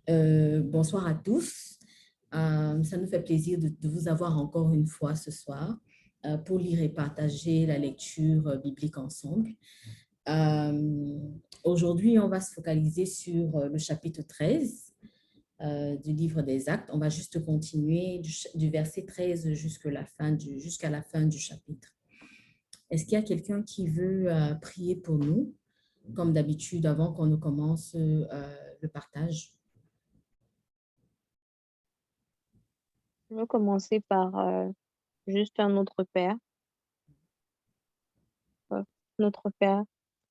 Bonsoir à tous. Ça nous fait plaisir de vous avoir encore une fois ce soir pour lire et partager la lecture biblique ensemble. Euh, Aujourd'hui, on va se focaliser sur le chapitre 13 du livre des Actes. On va juste continuer du verset 13 jusqu'à la fin du chapitre. Est-ce qu'il y a quelqu'un qui veut prier pour nous, comme d'habitude, avant qu'on ne commence le partage? Je vais commencer par juste un Notre Père. Euh, Notre Père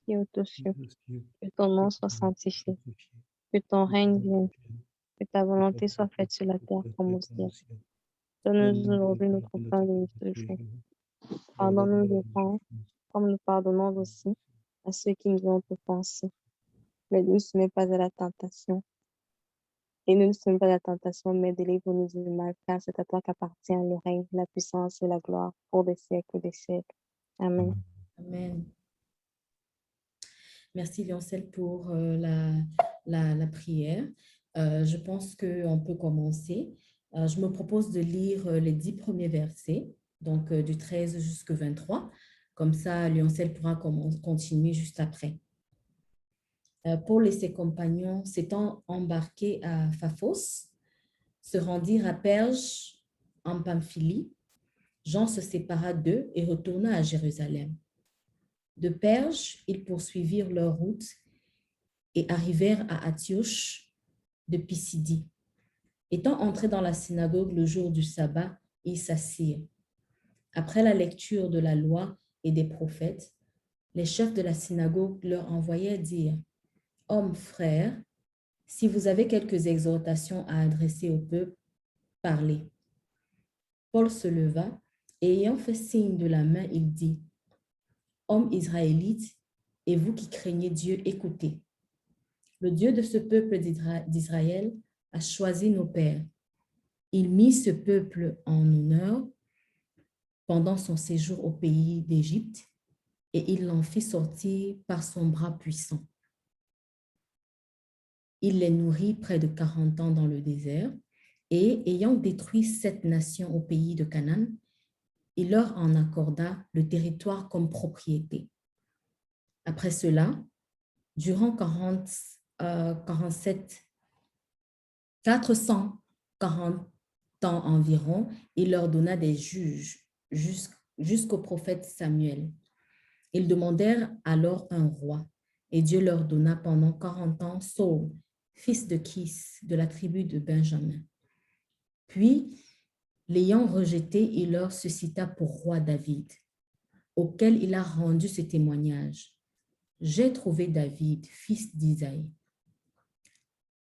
qui est aux cieux, que ton nom soit sanctifié, que ton règne vienne, que ta volonté soit faite sur la terre comme au ciel. Donne-nous aujourd'hui notre pain de ce jour. Pardonne-nous nos offenses, comme nous pardonnons aussi à ceux qui nous ont offensés. Mais ne nous soumets pas à la tentation. Et ne nous soumets pas à la tentation, mais délivre-nous du mal, car c'est à toi qu'appartient le règne, la puissance et la gloire pour des siècles des siècles. Amen. Amen. Merci, Lioncel, pour la prière. Je pense qu'on peut commencer. Je me propose de lire les 10 premiers versets, donc du 13 jusqu'au 23. Comme ça, Lioncel pourra continuer juste après. Paul et ses compagnons s'étant embarqués à Paphos, se rendirent à Perge en Pamphylie. Jean se sépara d'eux et retourna à Jérusalem. De Perge, ils poursuivirent leur route et arrivèrent à Antioche de Pisidie. Étant entrés dans la synagogue le jour du sabbat, ils s'assirent. Après la lecture de la loi et des prophètes, les chefs de la synagogue leur envoyèrent dire: Hommes, frères, si vous avez quelques exhortations à adresser au peuple, parlez. Paul se leva et ayant fait signe de la main, il dit: Hommes israélites, et vous qui craignez Dieu, écoutez. Le Dieu de ce peuple d'Israël a choisi nos pères. Il mit ce peuple en honneur pendant son séjour au pays d'Égypte et il l'en fit sortir par son bras puissant. Il les nourrit près de 40 ans dans le désert et, ayant détruit 7 nations au pays de Canaan, il leur en accorda le territoire comme propriété. Après cela, durant 440 ans environ, il leur donna des juges jusqu'au prophète Samuel. Ils demandèrent alors un roi, et Dieu leur donna pendant 40 ans Saul, fils de Kis, de la tribu de Benjamin. Puis, l'ayant rejeté, il leur suscita pour roi David, auquel il a rendu ce témoignage: J'ai trouvé David, fils d'Isaïe,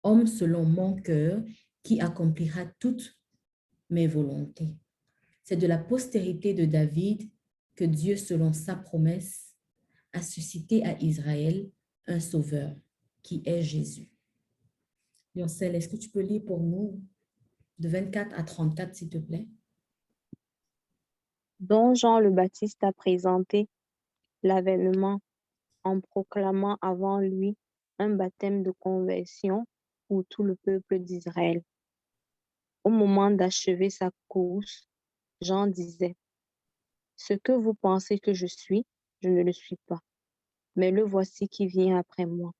homme selon mon cœur, qui accomplira toutes mes volontés. C'est de la postérité de David que Dieu, selon sa promesse, a suscité à Israël un sauveur, qui est Jésus. Yoncel, est-ce que tu peux lire pour nous de 24 à 34, s'il te plaît? Dont Jean le Baptiste a présenté l'avènement en proclamant avant lui un baptême de conversion pour tout le peuple d'Israël. Au moment d'achever sa course, Jean disait: Ce que vous pensez que je suis, je ne le suis pas, mais le voici qui vient après moi,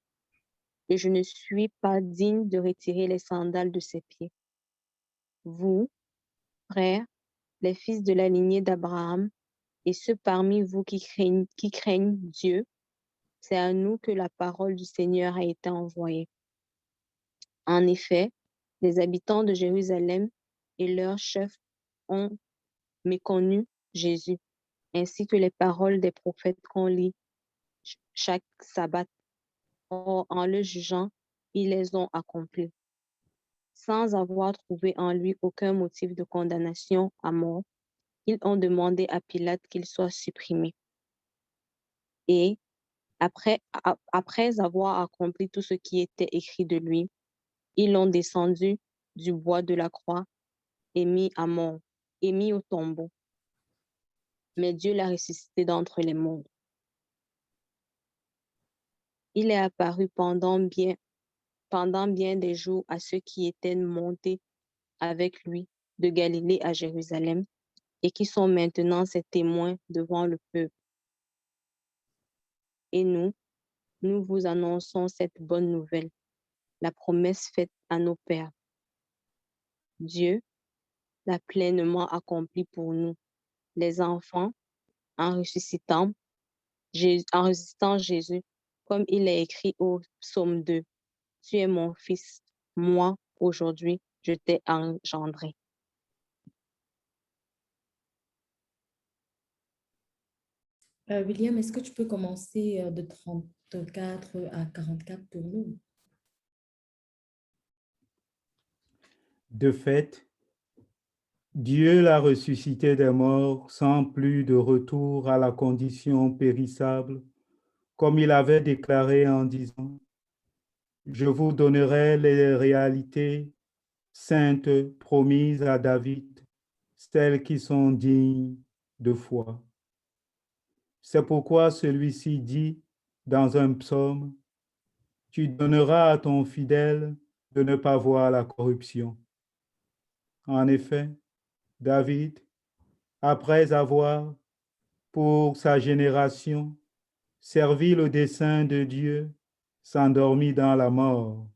et je ne suis pas digne de retirer les sandales de ses pieds. Vous, frères, les fils de la lignée d'Abraham, et ceux parmi vous qui craignent Dieu, c'est à nous que la parole du Seigneur a été envoyée. En effet, les habitants de Jérusalem et leurs chefs ont méconnu Jésus, ainsi que les paroles des prophètes qu'on lit chaque sabbat. Or, en le jugeant, ils les ont accomplies. Sans avoir trouvé en lui aucun motif de condamnation à mort, ils ont demandé à Pilate qu'il soit supprimé. Et après avoir accompli tout ce qui était écrit de lui, ils l'ont descendu du bois de la croix et mis à mort, et mis au tombeau. Mais Dieu l'a ressuscité d'entre les morts. Il est apparu pendant bien pendant bien des jours à ceux qui étaient montés avec lui de Galilée à Jérusalem et qui sont maintenant ses témoins devant le peuple. Et nous vous annonçons cette bonne nouvelle, la promesse faite à nos pères. Dieu l'a pleinement accomplie pour nous, les enfants, en ressuscitant Jésus, comme il est écrit au psaume 2. Tu es mon fils, moi, aujourd'hui, je t'ai engendré. William, est-ce que tu peux commencer de 34 à 44 pour nous? De fait, Dieu l'a ressuscité des morts sans plus de retour à la condition périssable, comme il avait déclaré en disant, « Je vous donnerai les réalités saintes promises à David, celles qui sont dignes de foi. » C'est pourquoi celui-ci dit dans un psaume, « Tu donneras à ton fidèle de ne pas voir la corruption. » En effet, David, après avoir, pour sa génération, servi le dessein de Dieu, s'endormit dans la mort,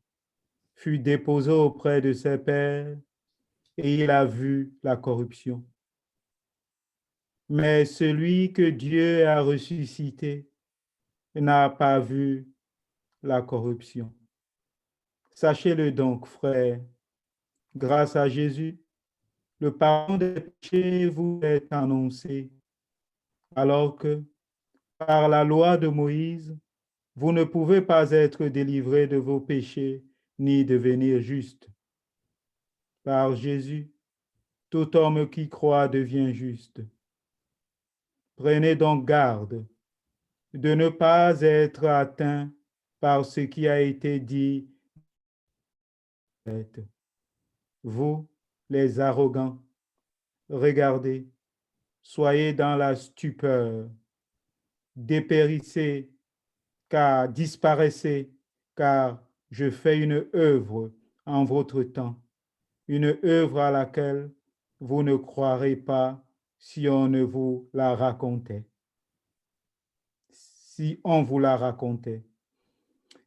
fut déposé auprès de ses pères, et il a vu la corruption. Mais celui que Dieu a ressuscité n'a pas vu la corruption. Sachez-le donc, frères, grâce à Jésus, le pardon des péchés vous est annoncé, alors que, par la loi de Moïse, vous ne pouvez pas être délivrés de vos péchés ni devenir juste. Par Jésus, tout homme qui croit devient juste. Prenez donc garde de ne pas être atteint par ce qui a été dit. Vous, les arrogants, regardez, soyez dans la stupeur, dépérissez, car disparaissez, car je fais une œuvre en votre temps, une œuvre à laquelle vous ne croirez pas si on ne vous la racontait. Si on vous la racontait.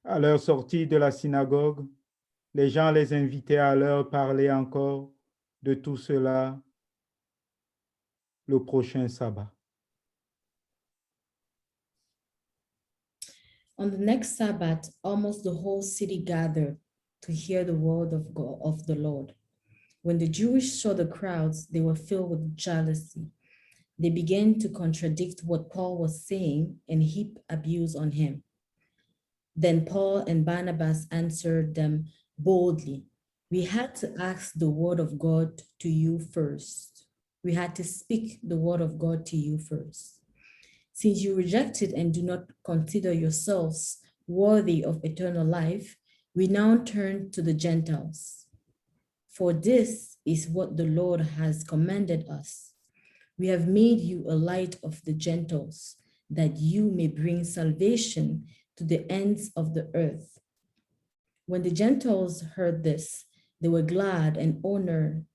À leur sortie de la synagogue, les gens les invitaient à leur parler encore de tout cela le prochain sabbat. On the next Sabbath, almost the whole city gathered to hear the word of God, of the Lord. When the Jews saw the crowds, they were filled with jealousy. They began to contradict what Paul was saying and heap abuse on him. Then Paul and Barnabas answered them boldly. We had to ask the word of God to you first. We had to speak the word of God to you first. Since you reject it and do not consider yourselves worthy of eternal life, we now turn to the Gentiles. For this is what the Lord has commanded us. We have made you a light of the Gentiles, that you may bring salvation to the ends of the earth. When the Gentiles heard this, they were glad and honored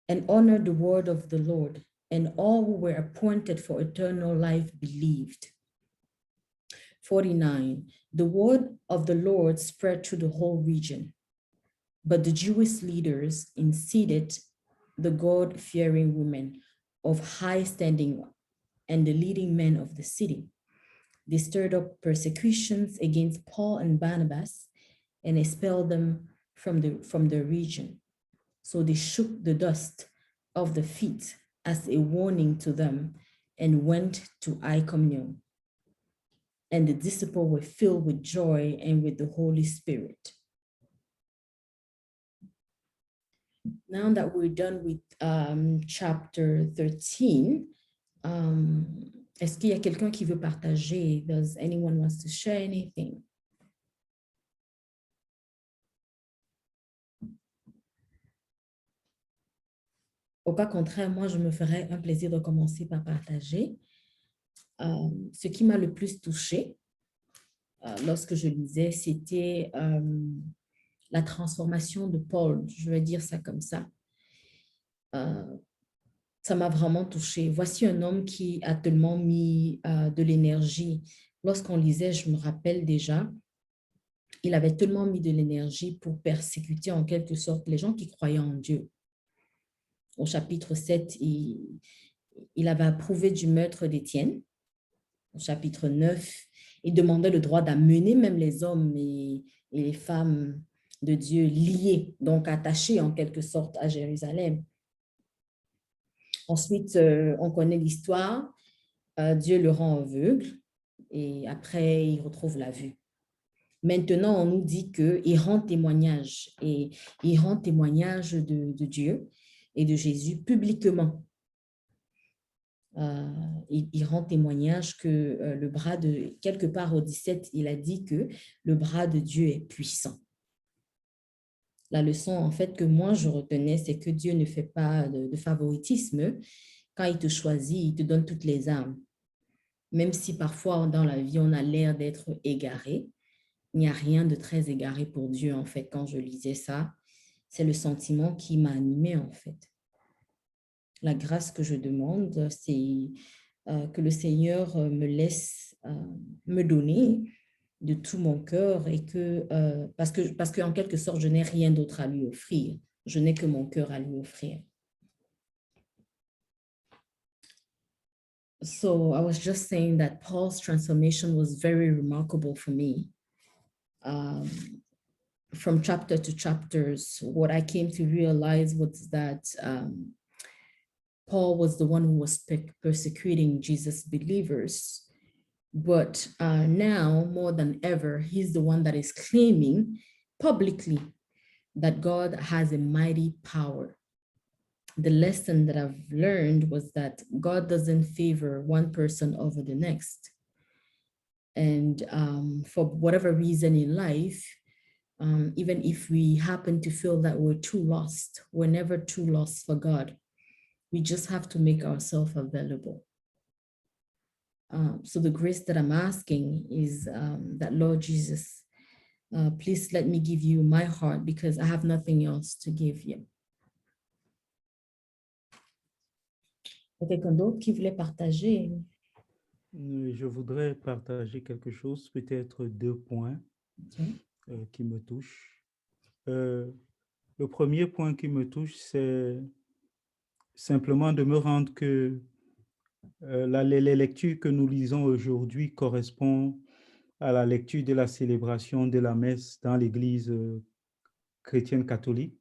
the word of the Lord, and all who were appointed for eternal life believed. 49, the word of the Lord spread through the whole region, but the Jewish leaders incited the God-fearing women of high standing and the leading men of the city. They stirred up persecutions against Paul and Barnabas and expelled them from the region. So they shook the dust of the feet as a warning to them and went to Iconium. And the disciples were filled with joy and with the Holy Spirit. Now that we're done with chapter 13, est-ce qu'il y a quelqu'un qui veut partager? Does anyone wants to share anything? Au cas contraire, moi, je me ferais un plaisir de commencer par partager. Ce qui m'a le plus touchée lorsque je lisais, c'était la transformation de Paul, je vais dire ça comme ça. Ça m'a vraiment touchée. Voici un homme qui a tellement mis de l'énergie. Lorsqu'on lisait, je me rappelle déjà, il avait tellement mis de l'énergie pour persécuter en quelque sorte les gens qui croyaient en Dieu. Au chapitre 7, il avait approuvé du meurtre d'Étienne. Au chapitre 9, il demandait le droit d'amener même les hommes et les femmes de Dieu liés, donc attachés en quelque sorte à Jérusalem. Ensuite, on connaît l'histoire. Dieu le rend aveugle et après, il retrouve la vue. Maintenant, on nous dit qu'il rend témoignage et il rend témoignage de Dieu et de Jésus publiquement. Il rend témoignage que le bras de, quelque part au 17, il a dit que le bras de Dieu est puissant. La leçon, en fait, que moi, je retenais, c'est que Dieu ne fait pas de favoritisme. Quand il te choisit, il te donne toutes les armes. Même si parfois, dans la vie, on a l'air d'être égaré, il n'y a rien de très égaré pour Dieu, en fait. Quand je lisais ça, c'est le sentiment qui m'a animée, en fait. La grâce que je demande, c'est que le Seigneur me laisse me donner de tout mon cœur et que, parce qu'en quelque sorte, je n'ai rien d'autre à lui offrir. Je n'ai que mon cœur à lui offrir. So I was just saying that Paul's transformation was very remarkable for me. From chapter to chapters, what I came to realize was that Paul was the one who was persecuting Jesus' believers. But now, more than ever, he's the one that is claiming publicly that God has a mighty power. The lesson that I've learned was that God doesn't favor one person over the next. And for whatever reason in life, even if we happen to feel that we're too lost, we're never too lost for God. We just have to make ourselves available. So the grace that I'm asking is that, Lord Jesus, please let me give you my heart because I have nothing else to give you. Il y a quelqu'un d'autre qui voulait partager? Je voudrais partager quelque chose, peut-être 2 points qui me touchent. Le premier point qui me touche, c'est simplement de me rendre que les lectures que nous lisons aujourd'hui correspondent à la lecture de la célébration de la messe dans l'Église chrétienne catholique.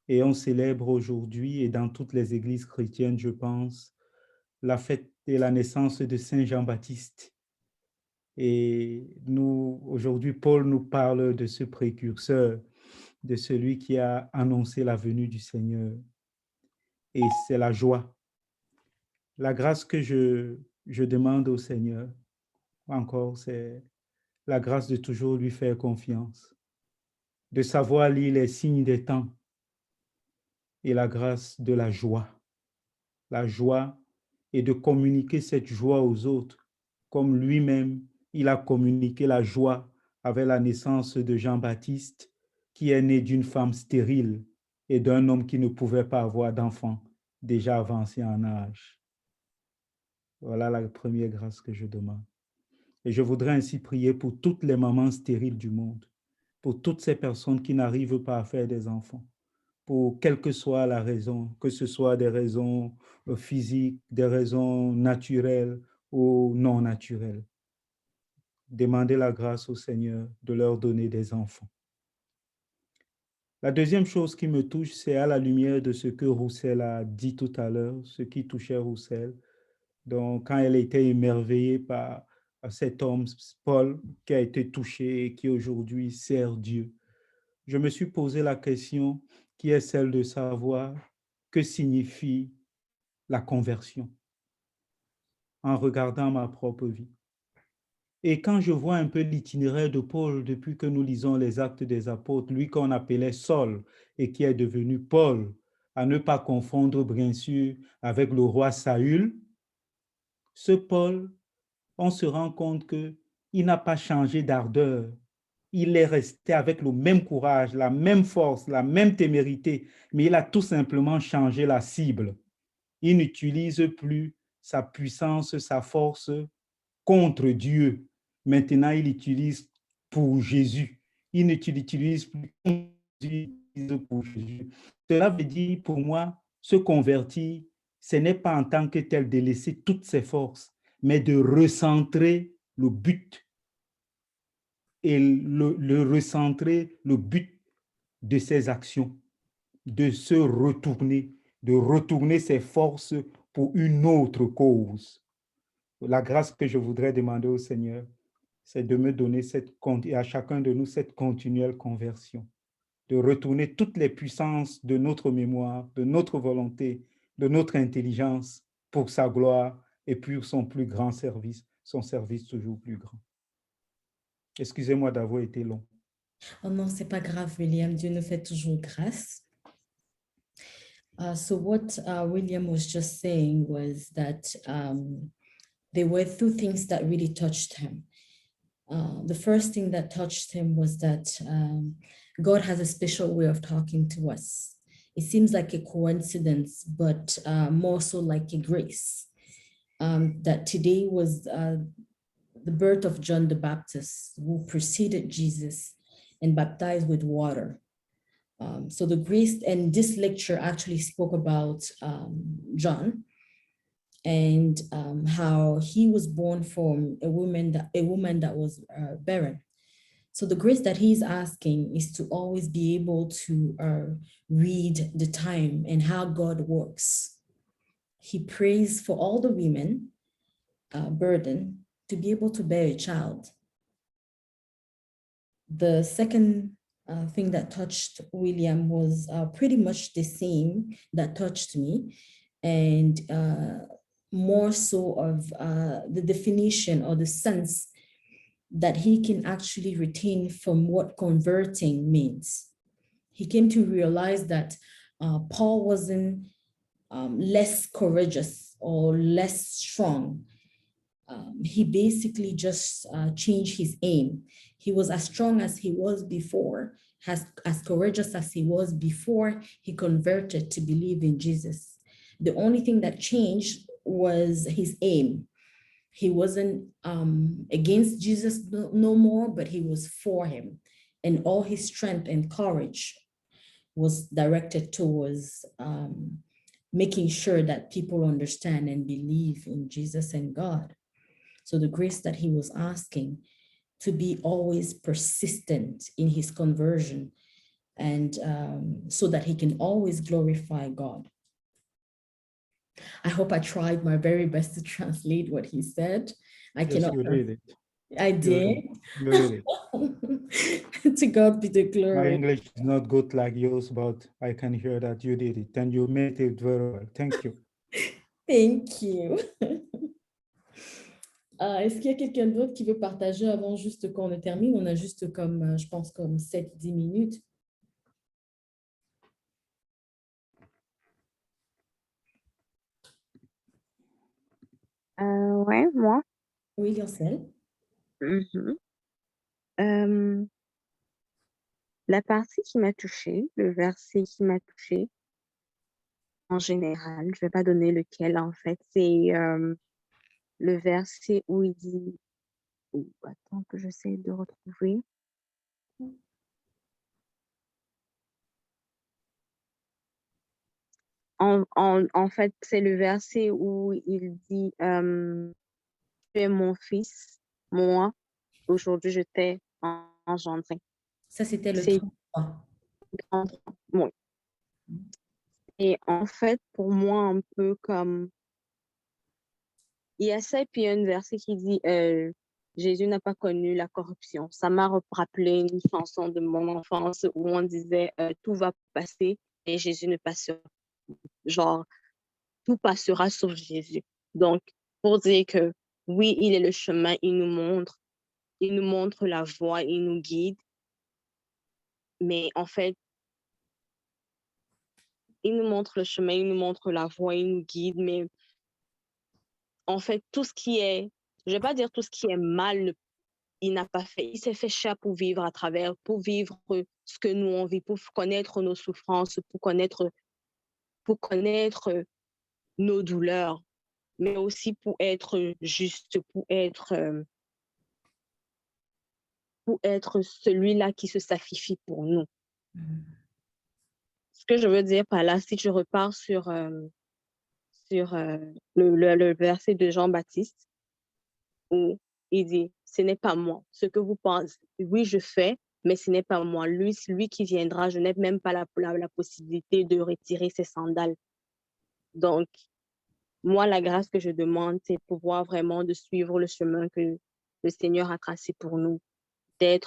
Et on célèbre aujourd'hui, et dans toutes les églises chrétiennes, je pense, la fête de la naissance de Saint Jean-Baptiste. Et nous, aujourd'hui, Paul nous parle de ce précurseur, de celui qui a annoncé la venue du Seigneur. Et c'est la joie. La grâce que je demande au Seigneur, encore, c'est la grâce de toujours lui faire confiance, de savoir lire les signes des temps et la grâce de la joie et de communiquer cette joie aux autres, comme lui-même, il a communiqué la joie avec la naissance de Jean-Baptiste, qui est né d'une femme stérile et d'un homme qui ne pouvait pas avoir d'enfant, déjà avancé en âge. Voilà la première grâce que je demande. Et je voudrais ainsi prier pour toutes les mamans stériles du monde, pour toutes ces personnes qui n'arrivent pas à faire des enfants, pour quelle que soit la raison, que ce soit des raisons physiques, des raisons naturelles ou non naturelles. Demandez la grâce au Seigneur de leur donner des enfants. La deuxième chose qui me touche, c'est à la lumière de ce que Roussel a dit tout à l'heure, ce qui touchait Roussel. Donc, quand elle était émerveillée par cet homme, Paul, qui a été touché et qui aujourd'hui sert Dieu, je me suis posé la question qui est celle de savoir que signifie la conversion en regardant ma propre vie. Et quand je vois un peu l'itinéraire de Paul depuis que nous lisons les Actes des Apôtres, lui qu'on appelait Saul et qui est devenu Paul, à ne pas confondre bien sûr avec le roi Saül, ce Paul, on se rend compte qu'il n'a pas changé d'ardeur il est resté avec le même courage, la même force, la même témérité, mais il a tout simplement changé la cible. Il n'utilise plus sa puissance, sa force contre Dieu. Maintenant, il utilise pour Jésus. Il ne l'utilise plus contre Dieu, il utilise pour Jésus. Cela veut dire pour moi, se convertir, ce n'est pas en tant que tel de laisser toutes ses forces, mais de recentrer le but et le recentrer, le but de ses actions, de se retourner, de retourner ses forces pour une autre cause. La grâce que je voudrais demander au Seigneur, c'est de me donner et à chacun de nous cette continuelle conversion, de retourner toutes les puissances de notre mémoire, de notre volonté, de notre intelligence pour sa gloire et pour son plus grand service, son service toujours plus grand. Excusez-moi d'avoir été long. Oh non, c'est pas grave, William. Dieu nous fait toujours grâce. So what William was just saying was that there were two things that really touched him. The first thing that touched him was that God has a special way of talking to us. It seems like a coincidence, but more so like a grace. That today was the birth of John the Baptist, who preceded Jesus and baptized with water. So the grace, and this lecture actually spoke about John and how he was born from a woman that was barren. So the grace that he's asking is to always be able to read the time and how God works. He prays for all the women burden to be able to bear a child. The second thing that touched William was pretty much the same that touched me, and more so of the definition or the sense that he can actually retain from what converting means. He came to realize that Paul wasn't less courageous or less strong. He basically just changed his aim. He was as strong as he was before, as courageous as he was before he converted to believe in Jesus. The only thing that changed was his aim. He wasn't against Jesus no more, but he was for him. And all his strength and courage was directed towards making sure that people understand and believe in Jesus and God. So the grace that he was asking to be always persistent in his conversion, and so that he can always glorify God. I hope I tried my very best to translate what he said. I Yes, cannot. you did it. I did. You did it. To God be the My glory. English is not good like yours, but I can hear that you did it and you made it very well. Thank you. Thank you. Est-ce qu'il y a quelqu'un d'autre qui veut partager avant juste qu'on termine? On a juste comme, je pense, comme 7-10 minutes. Ouais, moi. Oui, Yoncel. Mhm. La partie qui m'a touchée, le verset qui m'a touchée, en général, je vais pas donner lequel en fait, c'est le verset où il dit, attends que j'essaie de retrouver. En fait, c'est le verset où il dit, tu es mon fils, moi, aujourd'hui je t'ai engendré. Ça, c'était le C'est 33. oui. Et en fait, pour moi, un peu comme, il y a ça, et puis il y a un verset qui dit, Jésus n'a pas connu la corruption. Ça m'a rappelé une chanson de mon enfance où on disait, tout va passer et Jésus ne passera. Genre, tout passera sauf Jésus. Donc, pour dire que oui, il est le chemin, il nous montre la voie, il nous guide. Mais en fait, il nous montre le chemin, il nous montre la voie, il nous guide. Mais en fait, tout ce qui est, je vais pas dire tout ce qui est mal il s'est fait chair pour vivre pour vivre ce que nous on vit, pour connaître nos souffrances, pour connaître nos douleurs, mais aussi pour être juste, pour être celui-là qui se sacrifie pour nous. Ce que je veux dire par là, si je repars sur le verset de Jean-Baptiste, où il dit, ce n'est pas moi, ce que vous pensez, oui, je fais, mais ce n'est pas moi. Lui qui viendra, je n'ai même pas la possibilité de retirer ses sandales. Donc, moi, la grâce que je demande, c'est pouvoir vraiment de suivre le chemin que le Seigneur a tracé pour nous, de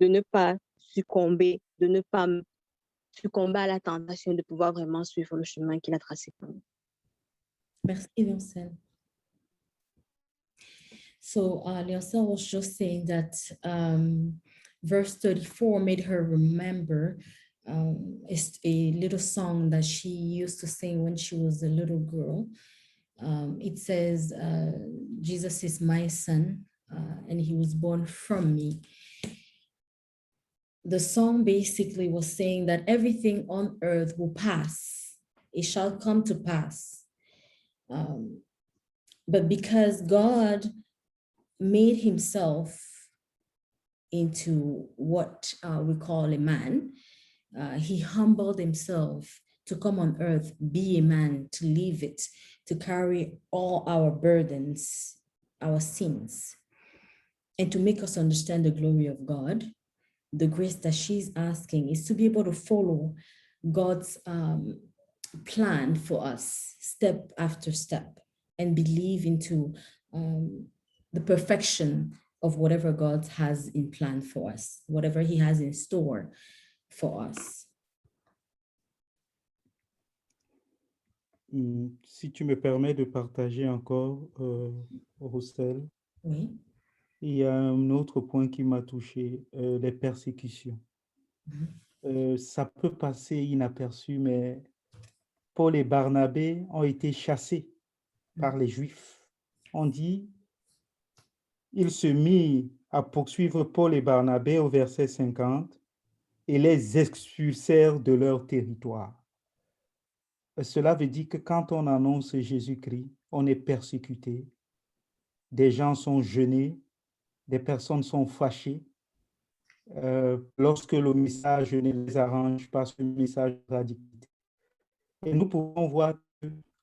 ne pas succomber, à la tentation, de pouvoir vraiment suivre le chemin qu'il a tracé pour nous. Merci, Leoncel. So Leoncel was just saying that verse 34 made her remember it's a little song that she used to sing when she was a little girl. It says, Jesus is my son, and he was born from me. The song basically was saying that everything on earth will pass. It shall come to pass. But because God made himself into what we call a man, he humbled himself to come on earth, be a man, to live it, to carry all our burdens, our sins, and to make us understand the glory of God. The grace that she's asking is to be able to follow God's plan for us, step after step, and believe into the perfection of whatever God has in plan for us, whatever he has in store for us. Si tu me permets de partager encore, Roussel, Oui. il y a un autre point qui m'a touché, les persécutions. Ça peut passer inaperçu, mais Paul et Barnabé ont été chassés par les Juifs. On dit, il se mit à poursuivre Paul et Barnabé au verset 50 et les expulsèrent de leur territoire. Cela veut dire que quand on annonce Jésus-Christ, on est persécuté. Des gens sont gênés, des personnes sont fâchées. Lorsque le message ne les arrange pas, ce message radical. Et nous pouvons voir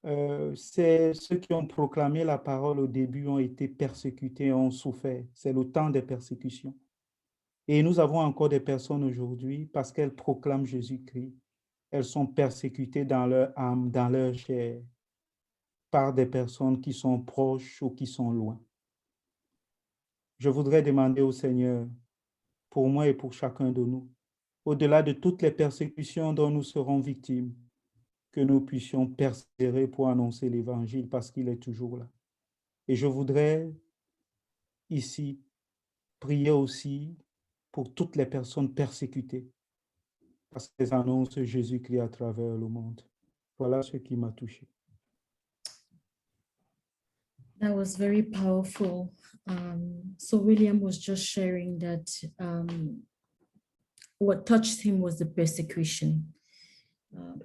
que ceux qui ont proclamé la parole au début ont été persécutés, ont souffert. C'est le temps des persécutions. Et nous avons encore des personnes aujourd'hui, parce qu'elles proclament Jésus-Christ, elles sont persécutées dans leur âme, dans leur chair, par des personnes qui sont proches ou qui sont loin. Je voudrais demander au Seigneur, pour moi et pour chacun de nous, au-delà de toutes les persécutions dont nous serons victimes, que nous puissions persévérer pour annoncer l'Évangile parce qu'il est toujours là. Et je voudrais ici prier aussi pour toutes les personnes persécutées parce qu'elles annoncent Jésus-Christ à travers le monde. Voilà ce qui m'a touché. That was very powerful. So William was just sharing that what touched him was the persecution.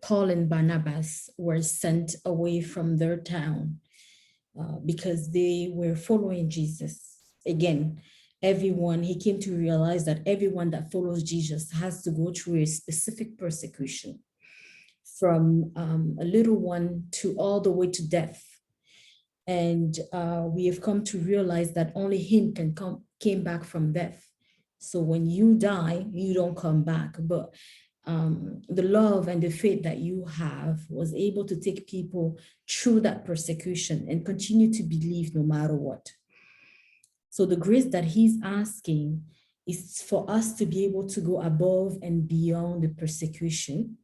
Paul and Barnabas were sent away from their town because they were following Jesus. Again, he came to realize that everyone that follows Jesus has to go through a specific persecution, from a little one to all the way to death. And we have come to realize that only him came back from death. So when you die, you don't come back. But the love and the faith that you have was able to take people through that persecution and continue to believe no matter what. So the grace that he's asking is for us to be able to go above and beyond the persecution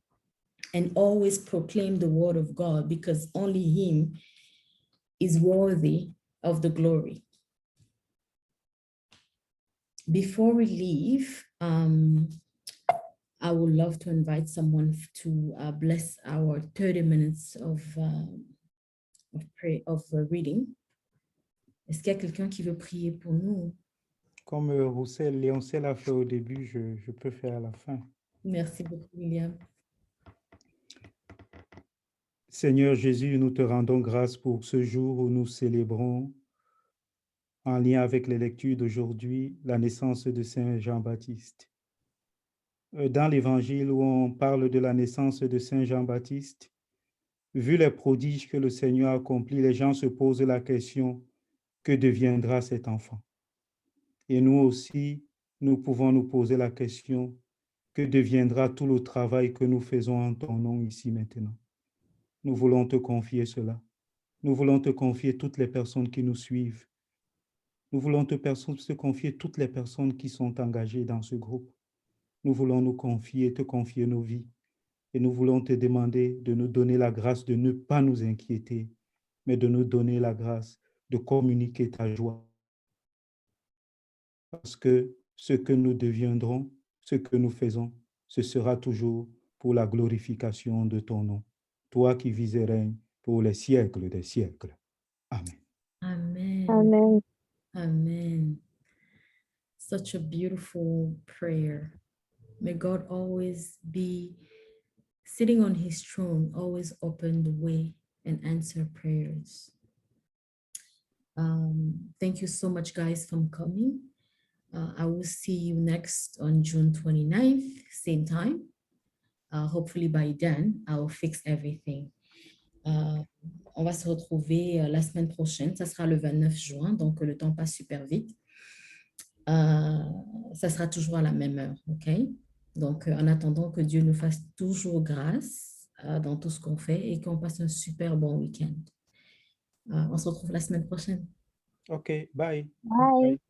and always proclaim the word of God, because only him is worthy of the glory. Before we leave, I would love to invite someone to bless our 30 minutes of reading. Est-ce qu'il y a quelqu'un qui veut prier pour nous? Comme Léoncel a fait au début, je peux faire à la fin. Merci beaucoup, William. Seigneur Jésus, nous te rendons grâce pour ce jour où nous célébrons, en lien avec les lectures d'aujourd'hui, la naissance de Saint Jean-Baptiste. Dans l'Évangile où on parle de la naissance de Saint Jean-Baptiste, vu les prodiges que le Seigneur a accomplis, les gens se posent la question, que deviendra cet enfant? Et nous aussi, nous pouvons nous poser la question, que deviendra tout le travail que nous faisons en ton nom ici maintenant? Nous voulons te confier cela. Nous voulons te confier toutes les personnes qui nous suivent. Nous voulons te confier toutes les personnes qui sont engagées dans ce groupe. Nous voulons te confier nos vies. Et nous voulons te demander de nous donner la grâce de ne pas nous inquiéter, mais de nous donner la grâce de communiquer ta joie. Parce que ce que nous deviendrons, ce que nous faisons, ce sera toujours pour la glorification de ton nom. Toi qui vis et règnes pour les siècles des siècles. Amen. Amen. Amen. Amen. Such a beautiful prayer. May God always be sitting on his throne, always open the way and answer prayers. Thank you so much, guys, for coming. I will see you next on June 29th, same time. Hopefully by then, I'll fix everything. On va se retrouver la semaine prochaine. Ça sera le 29 juin, donc le temps passe super vite. Ça sera toujours à la même heure, OK? Donc, en attendant que Dieu nous fasse toujours grâce dans tout ce qu'on fait et qu'on passe un super bon week-end. On se retrouve la semaine prochaine. OK, bye. Bye.